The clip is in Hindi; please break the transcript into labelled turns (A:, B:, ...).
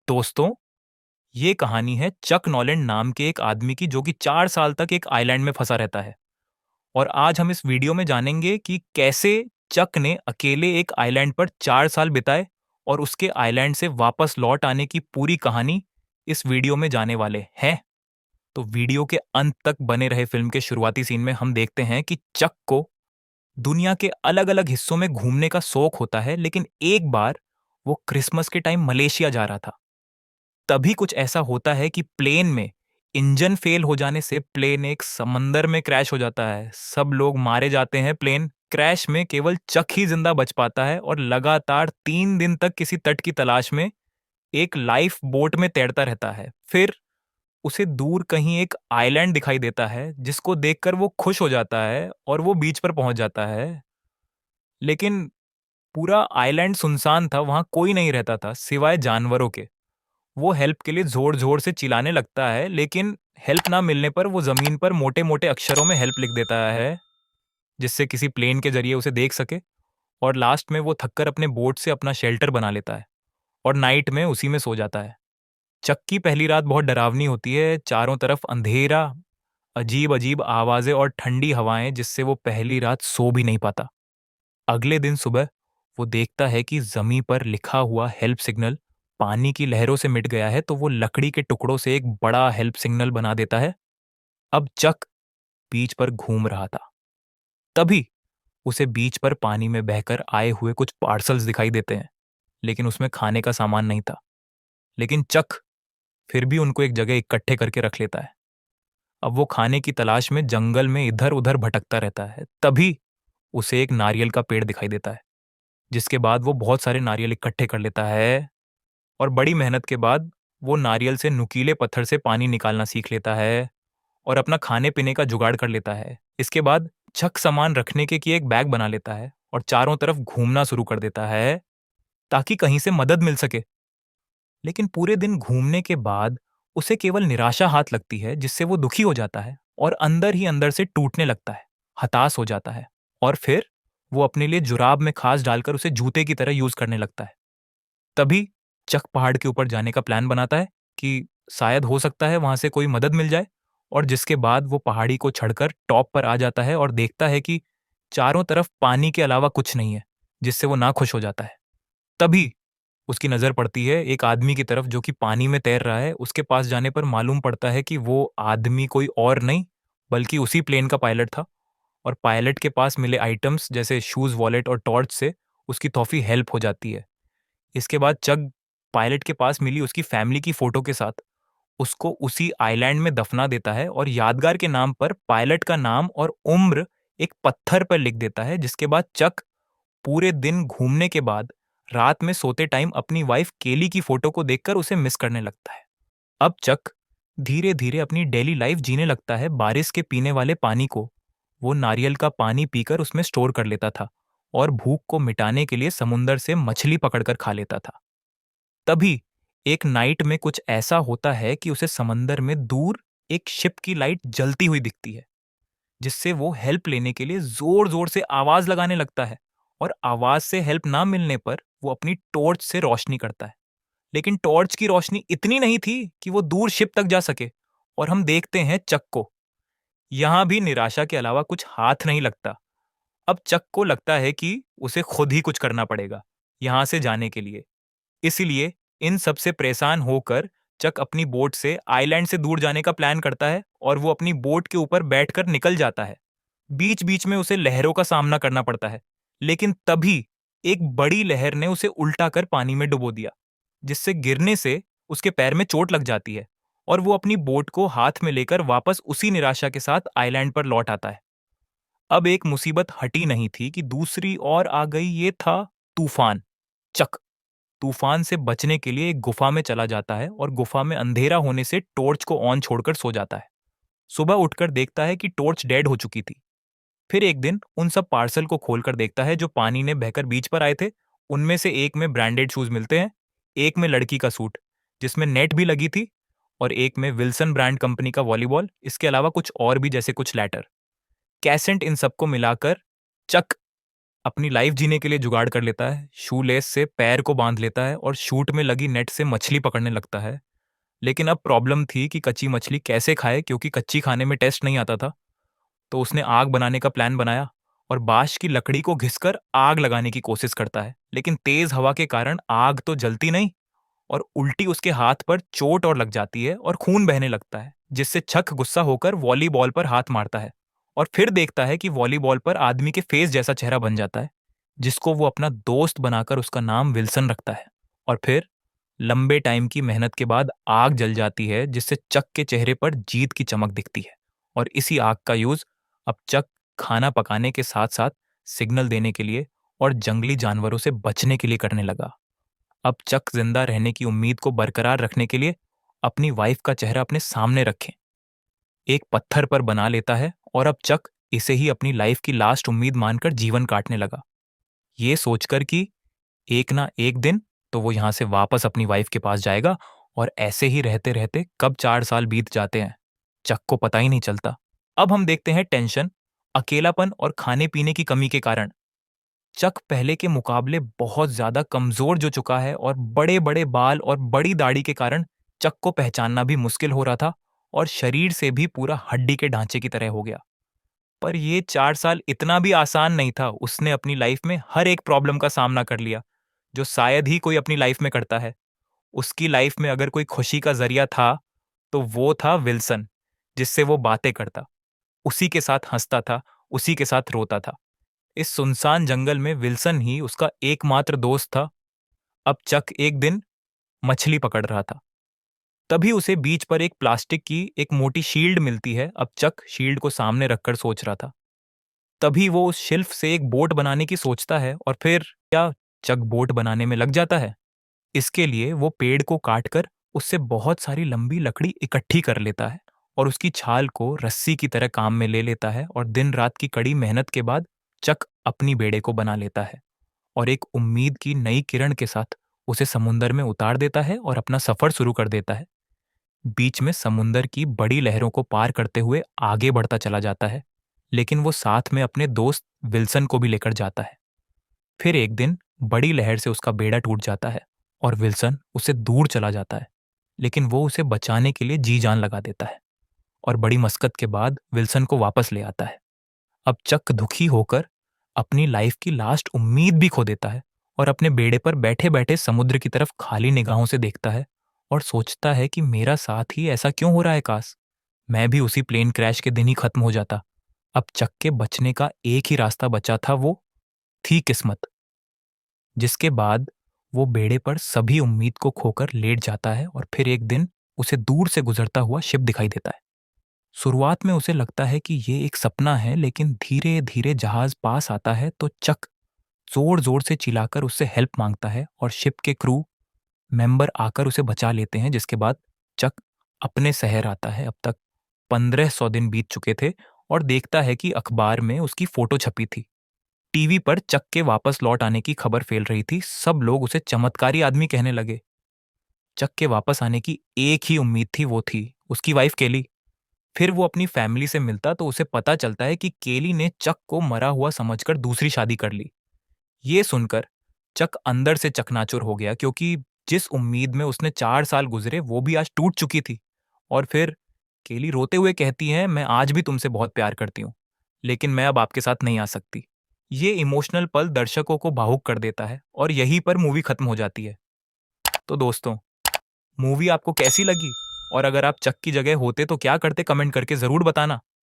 A: दोस्तों, ये कहानी है चक नॉलैंड नाम के एक आदमी की जो कि 4 साल तक एक आइलैंड में फंसा रहता है। और आज हम इस वीडियो में जानेंगे कि कैसे चक ने अकेले एक आइलैंड पर 4 साल बिताए और उसके आइलैंड से वापस लौट आने की पूरी कहानी इस वीडियो में जाने वाले हैं। तो वीडियो के अंत तक बने रहे। फिल्म के शुरुआती सीन में हम देखते हैं कि चक को दुनिया के अलग-अलग हिस्सों में घूमने का शौक होता है, लेकिन एक बार वो क्रिसमस के टाइम मलेशिया जा रहा था। तभी कुछ ऐसा होता है कि प्लेन में इंजन फेल हो जाने से प्लेन एक समंदर में क्रैश हो जाता है। सब लोग मारे जाते हैं। प्लेन क्रैश में केवल चक ही जिंदा बच पाता है और लगातार 3 दिन तक किसी तट की तलाश में एक लाइफ बोट में तैरता रहता है। फिर उसे दूर कहीं एक आइलैंड दिखाई देता है जिसको देखकर वो खुश हो जाता है और वो बीच पर पहुंच जाता है। लेकिन पूरा आइलैंड सुनसान था, वहां कोई नहीं रहता था सिवाय जानवरों के। वो हेल्प के लिए जोर-जोर से चिल्लाने लगता है, लेकिन हेल्प ना मिलने पर वो ज़मीन पर मोटे-मोटे अक्षरों में हेल्प लिख देता है, जिससे किसी प्लेन के ज़रिए उसे देख सके। और लास्ट में वो थककर अपने बोट से अपना शेल्टर बना लेता है और नाइट में उसी में सो जाता है। चक की पहली रात बहुत डरावनी होती है। चारों तरफ अंधेरा, अजीब-अजीब आवाज़ें और ठंडी हवाएं, जिससे वो पहली रात सो भी नहीं पाता। अगले दिन सुबह वो देखता है कि जमीन पर लिखा हुआ हेल्प सिग्नल पानी की लहरों से मिट गया है, तो वो लकड़ी के टुकड़ों से एक बड़ा हेल्प सिग्नल बना देता है। अब चक बीच पर घूम रहा था। तभी उसे बीच पर पानी में बहकर आए हुए कुछ पार्सल्स दिखाई देते हैं, लेकिन उसमें खाने का सामान नहीं था। लेकिन चक फिर भी उनको एक जगह इकट्ठे करके रख लेता है। अब वो खाने की तलाश में जंगल में इधर उधर भटकता रहता है। तभी उसे एक नारियल का पेड़ दिखाई देता है, जिसके बाद वो बहुत सारे नारियल इकट्ठे कर लेता है और बड़ी मेहनत के बाद वो नारियल से नुकीले पत्थर से पानी निकालना सीख लेता है और अपना खाने पीने का जुगाड़ कर लेता है। इसके बाद छक सामान रखने के एक बैग बना लेता है और चारों तरफ घूमना शुरू कर देता है ताकि कहीं से मदद मिल सके। लेकिन पूरे दिन घूमने के बाद उसे केवल निराशा हाथ लगती है, जिससे वो दुखी हो जाता है और अंदर ही अंदर से टूटने लगता है, हताश हो जाता है। और फिर वो अपने लिए जुराब में खास डालकर उसे जूते की तरह यूज करने लगता है। तभी चक पहाड़ के ऊपर जाने का प्लान बनाता है कि शायद हो सकता है वहां से कोई मदद मिल जाए। और जिसके बाद वो पहाड़ी को चढ़कर टॉप पर आ जाता है और देखता है कि चारों तरफ पानी के अलावा कुछ नहीं है, जिससे वो नाखुश हो जाता है। तभी उसकी नजर पड़ती है एक आदमी की तरफ जो कि पानी में तैर रहा है। उसके पास जाने पर मालूम पड़ता है कि वो आदमी कोई और नहीं बल्कि उसी प्लेन का पायलट था। और पायलट के पास मिले आइटम्स जैसे शूज, वॉलेट और टॉर्च से उसकी काफी हेल्प हो जाती है। इसके बाद चक पायलट के पास मिली उसकी फैमिली की फोटो के साथ उसको उसी आइलैंड में दफना देता है और यादगार के नाम पर पायलट का नाम और उम्र एक पत्थर पर लिख देता है। जिसके बाद चक पूरे दिन घूमने के बाद रात में सोते टाइम अपनी वाइफ केली की फोटो को देखकर उसे मिस करने लगता है। अब चक धीरे धीरे अपनी डेली लाइफ जीने लगता है। बारिश के पीने वाले पानी को वो नारियल का पानी पीकर उसमें स्टोर कर लेता था और भूख को मिटाने के लिए समुंदर से मछली पकड़कर खा लेता था। तभी एक नाइट में कुछ ऐसा होता है कि उसे समंदर में दूर एक शिप की लाइट जलती हुई दिखती है, जिससे वो हेल्प लेने के लिए जोर जोर से आवाज लगाने लगता है। और आवाज से हेल्प ना मिलने पर वो अपनी टॉर्च से रोशनी करता है, लेकिन टॉर्च की रोशनी इतनी नहीं थी कि वो दूर शिप तक जा सके। और हम देखते हैं चक को यहां भी निराशा के अलावा कुछ हाथ नहीं लगता। अब चक को लगता है कि उसे खुद ही कुछ करना पड़ेगा यहां से जाने के लिए। इसलिए इन सब से परेशान होकर चक अपनी बोट से आइलैंड से दूर जाने का प्लान करता है और वो अपनी बोट के ऊपर बैठकर निकल जाता है। बीच बीच में उसे लहरों का सामना करना पड़ता है, लेकिन तभी एक बड़ी लहर ने उसे उल्टा कर पानी में डुबो दिया, जिससे गिरने से उसके पैर में चोट लग जाती है। और वो अपनी बोट को हाथ में लेकर वापस उसी निराशा के साथ आइलैंड पर लौट आता है। अब एक मुसीबत हटी नहीं थी कि दूसरी और आ गई। ये था तूफान। चक तूफान से बचने के लिए एक गुफा में चला जाता है और गुफा में अंधेरा होने से टॉर्च को ऑन छोड़कर सो जाता है। सुबह उठकर देखता है कि टॉर्च डेड हो चुकी थी। फिर एक दिन उन सब पार्सल को खोलकर देखता है जो पानी ने बहकर बीच पर आए थे। उनमें से एक में ब्रांडेड शूज मिलते हैं, एक में लड़की का सूट जिसमें नेट भी लगी थी, और एक में विल्सन ब्रांड कंपनी का वॉलीबॉल। इसके अलावा कुछ और भी, जैसे कुछ लेटर, कैसेंट। इन सबको मिलाकर चक अपनी लाइफ जीने के लिए जुगाड़ कर लेता है, शू लेस से पैर को बांध लेता है और शूट में लगी नेट से मछली पकड़ने लगता है। लेकिन अब प्रॉब्लम थी कि कच्ची मछली कैसे खाए, क्योंकि कच्ची खाने में टेस्ट नहीं आता था। तो उसने आग बनाने का प्लान बनाया और बांस की लकड़ी को घिसकर आग लगाने की कोशिश करता है, लेकिन तेज हवा के कारण आग तो जलती नहीं और उल्टी उसके हाथ पर चोट और लग जाती है और खून बहने लगता है, जिससे चक गुस्सा होकर वॉलीबॉल पर हाथ मारता है और फिर देखता है कि वॉलीबॉल पर आदमी के फेस जैसा चेहरा बन जाता है, जिसको वो अपना दोस्त बनाकर उसका नाम विल्सन रखता है। और फिर लंबे टाइम की मेहनत के बाद आग जल जाती है, जिससे चक के चेहरे पर जीत की चमक दिखती है। और इसी आग का यूज अब चक खाना पकाने के साथ साथ सिग्नल देने के लिए और जंगली जानवरों से बचने के लिए करने लगा। अब चक जिंदा रहने की उम्मीद को बरकरार रखने के लिए अपनी वाइफ का चेहरा अपने सामने रखे एक पत्थर पर बना लेता है और अब चक इसे ही अपनी लाइफ की लास्ट उम्मीद मानकर जीवन काटने लगा, ये सोचकर कि एक ना एक दिन तो वो यहां से वापस अपनी वाइफ के पास जाएगा। और ऐसे ही रहते रहते कब 4 साल बीत जाते हैं, चक को पता ही नहीं चलता। अब हम देखते हैं टेंशन, अकेलापन और खाने पीने की कमी के कारण चक पहले के मुकाबले बहुत ज्यादा कमजोर जो चुका है और बड़े बड़े बाल और बड़ी दाढ़ी के कारण चक को पहचानना भी मुश्किल हो रहा था और शरीर से भी पूरा हड्डी के ढांचे की तरह हो गया। पर ये 4 साल इतना भी आसान नहीं था। उसने अपनी लाइफ में हर एक प्रॉब्लम का सामना कर लिया, जो शायद ही कोई अपनी लाइफ में करता है। उसकी लाइफ में अगर कोई खुशी का जरिया था, तो वो था विल्सन, जिससे वो बातें करता, उसी के साथ हंसता था, उसी के साथ रोता था। इस सुनसान जंगल में विल्सन ही उसका एकमात्र दोस्त था। अब चक एक दिन मछली पकड़ रहा था, तभी उसे बीच पर एक प्लास्टिक की एक मोटी शील्ड मिलती है। अब चक शील्ड को सामने रखकर सोच रहा था, तभी वो उस शिल्फ से एक बोट बनाने की सोचता है और फिर क्या, चक बोट बनाने में लग जाता है। इसके लिए वो पेड़ को काटकर उससे बहुत सारी लंबी लकड़ी इकट्ठी कर लेता है और उसकी छाल को रस्सी की तरह काम में ले लेता है और दिन रात की कड़ी मेहनत के बाद चक अपनी बेड़े को बना लेता है और एक उम्मीद की नई किरण के साथ उसे समुंदर में उतार देता है और अपना सफर शुरू कर देता है। बीच में समुंदर की बड़ी लहरों को पार करते हुए आगे बढ़ता चला जाता है, लेकिन वो साथ में अपने दोस्त विल्सन को भी लेकर जाता है। फिर एक दिन बड़ी लहर से उसका बेड़ा टूट जाता है और विल्सन उससे दूर चला जाता है, लेकिन वो उसे बचाने के लिए जी जान लगा देता है और बड़ी मशक्कत के बाद विल्सन को वापस ले आता है। अब चक दुखी होकर अपनी लाइफ की लास्ट उम्मीद भी खो देता है और अपने बेड़े पर बैठे बैठे समुद्र की तरफ खाली निगाहों से देखता है और सोचता है कि मेरा साथ ही ऐसा क्यों हो रहा है, काश मैं भी उसी प्लेन क्रैश के दिन ही खत्म हो जाता। अब चक के बचने का एक ही रास्ता बचा था, वो थी किस्मत। जिसके बाद वो बेड़े पर सभी उम्मीद को खोकर लेट जाता है और फिर एक दिन उसे दूर से गुजरता हुआ शिप दिखाई देता है। शुरुआत में उसे लगता है कि ये एक सपना है, लेकिन धीरे धीरे जहाज पास आता है तो चक जोर जोर से चिल्लाकर उससे हेल्प मांगता है और शिप के क्रू मेंबर आकर उसे बचा लेते हैं। जिसके बाद चक अपने शहर आता है। अब तक 1500 दिन बीत चुके थे और देखता है कि अखबार में उसकी फोटो छपी थी। टीवी पर चक के वापस लौट आने की खबर फैल रही थी। सब लोग उसे चमत्कारी आदमी कहने लगे। चक के वापस आने की एक ही उम्मीद थी, वो थी उसकी वाइफ केली। फिर वो अपनी फैमिली से मिलता तो उसे पता चलता है कि केली ने चक को मरा हुआ समझकर दूसरी शादी कर ली। ये सुनकर चक अंदर से चकनाचूर हो गया, क्योंकि जिस उम्मीद में उसने 4 साल गुजरे वो भी आज टूट चुकी थी। और फिर केली रोते हुए कहती है, मैं आज भी तुमसे बहुत प्यार करती हूँ, लेकिन मैं अब आपके साथ नहीं आ सकती। ये इमोशनल पल दर्शकों को भावुक कर देता है और यहीं पर मूवी खत्म हो जाती है। तो दोस्तों, मूवी आपको कैसी लगी और अगर आप चक की जगह होते तो क्या करते, कमेंट करके जरूर बताना।